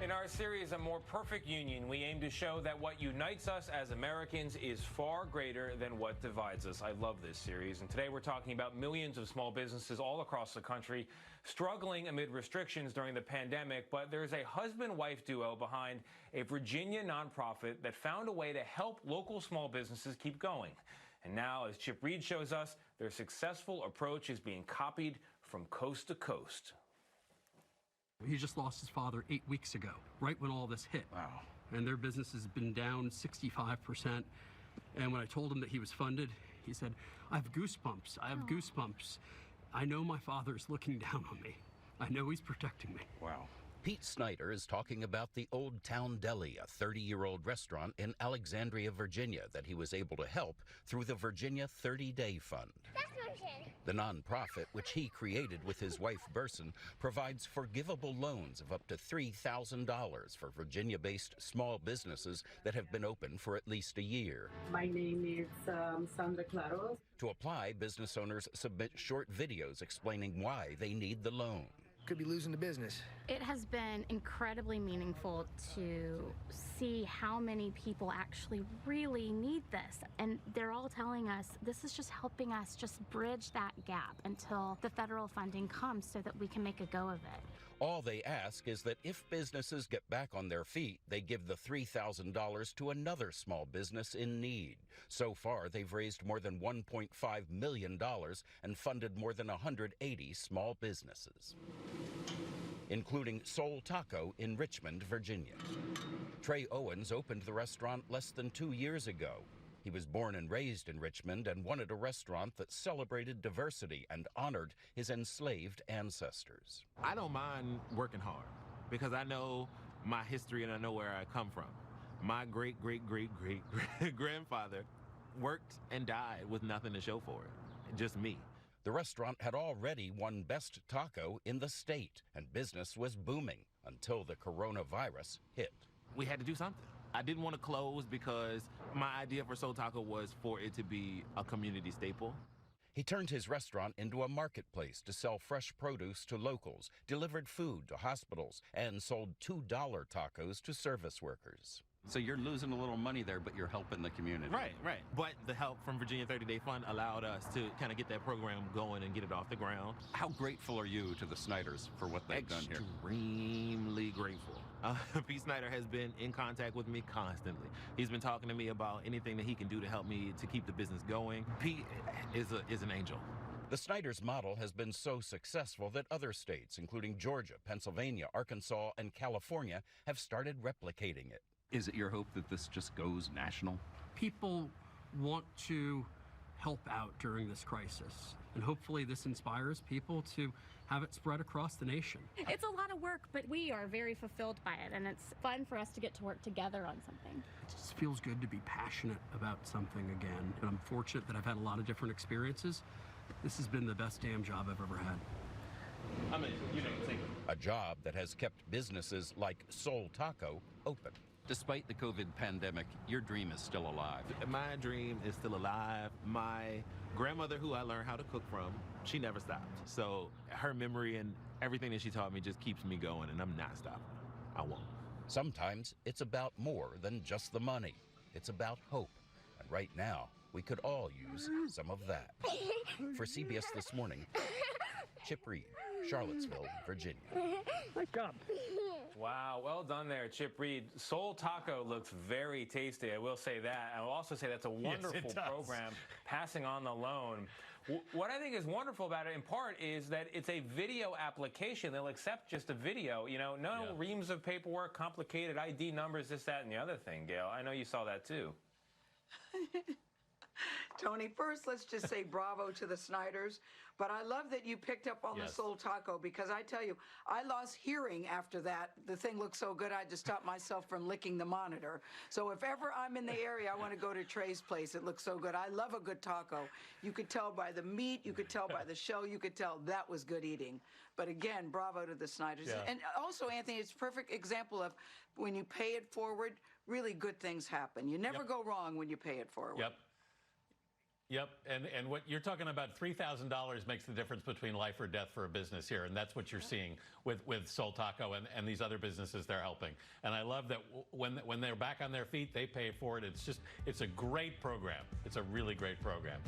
In our series, A More Perfect Union, we aim to show that what unites us as Americans is far greater than what divides us. I love this series. And today we're talking about millions of small businesses all across the country struggling amid restrictions during the pandemic. But there's a husband-wife duo behind a Virginia nonprofit that found a way to help local small businesses keep going. And now, as Chip Reid shows us, their successful approach is being copied from coast to coast. He just lost his father 8 weeks ago, right when all this hit. Wow. And their business has been down 65%. And when I told him that he was funded, he said, I have goosebumps. I have goosebumps. I know my father's looking down on me. I know he's protecting me. Wow. Pete Snyder is talking about the Old Town Deli, a 30-year-old restaurant in Alexandria, Virginia, that he was able to help through the Virginia 30-Day Fund. The nonprofit, which he created with his wife Burson, provides forgivable loans of up to $3,000 for Virginia-based small businesses that have been open for at least a year. My name is Sandra Claros. To apply, business owners submit short videos explaining why they need the loan. Could be losing the business. It has been incredibly meaningful to see how many people actually really need this. And they're all telling us this is just helping us just bridge that gap until the federal funding comes so that we can make a go of it. All they ask is that if businesses get back on their feet, they give the $3,000 to another small business in need. So far, they've raised more than $1.5 million and funded more than 180 small businesses, including Soul Taco in Richmond, Virginia. Trey Owens opened the restaurant less than 2 years ago. He was born and raised in Richmond and wanted a restaurant that celebrated diversity and honored his enslaved ancestors. I don't mind working hard because I know my history and I know where I come from. My great-great-great-great-grandfather worked and died with nothing to show for it, just me. The restaurant had already won Best Taco in the state, and business was booming until the coronavirus hit. We had to do something. I didn't want to close because my idea for Soul Taco was for it to be a community staple. He turned his restaurant into a marketplace to sell fresh produce to locals, delivered food to hospitals, and sold $2 tacos to service workers. So you're losing a little money there, but you're helping the community. Right. But the help from Virginia 30-Day Fund allowed us to kind of get that program going and get it off the ground. How grateful are you to the Snyders for what they've done here? Extremely grateful. Pete Snyder has been in contact with me constantly. He's been talking to me about anything that he can do to help me to keep the business going. Pete is an angel. The Snyders model has been so successful that other states, including Georgia, Pennsylvania, Arkansas, and California, have started replicating it. Is it your hope that this just goes national? People want to help out during this crisis, and hopefully this inspires people to have it spread across the nation. It's a lot of work, but we are very fulfilled by it, and it's fun for us to get to work together on something. It just feels good to be passionate about something again, and I'm fortunate that I've had a lot of different experiences. This has been the best damn job I've ever had. A job that has kept businesses like Soul Taco open. Despite the COVID pandemic, your dream is still alive. My dream is still alive. My grandmother, who I learned how to cook from, she never stopped. So her memory and everything that she taught me just keeps me going, and I'm not stopping. I won't. Sometimes it's about more than just the money. It's about hope. And right now, we could all use some of that. For CBS This Morning, Chip Reid, Charlottesville, Virginia. Nice job. Wow, well done there, Chip Reid. Soul Taco looks very tasty, I will say that. I will also say that's a wonderful program, passing on the loan. What I think is wonderful about it, in part, is that it's a video application. They'll accept just a video. You know, no reams of paperwork, complicated ID numbers, this, that, and the other thing, Gail. I know you saw that, too. Tony, first, let's just say bravo to the Snyders. But I love that you picked up on the Soul Taco, because I tell you, I lost hearing after that. The thing looked so good, I had to stop myself from licking the monitor. So if ever I'm in the area, I want to go to Trey's place. It looks so good. I love a good taco. You could tell by the meat, you could tell by the shell, you could tell that was good eating. But again, bravo to the Snyders. Yeah. And also, Anthony, it's a perfect example of when you pay it forward, really good things happen. You never go wrong when you pay it forward. Yep. Yep, and what you're talking about, $3,000 makes the difference between life or death for a business here, and that's what you're seeing with Soul Taco and these other businesses they're helping. And I love that when they're back on their feet, they pay for it. It's a great program. It's a really great program.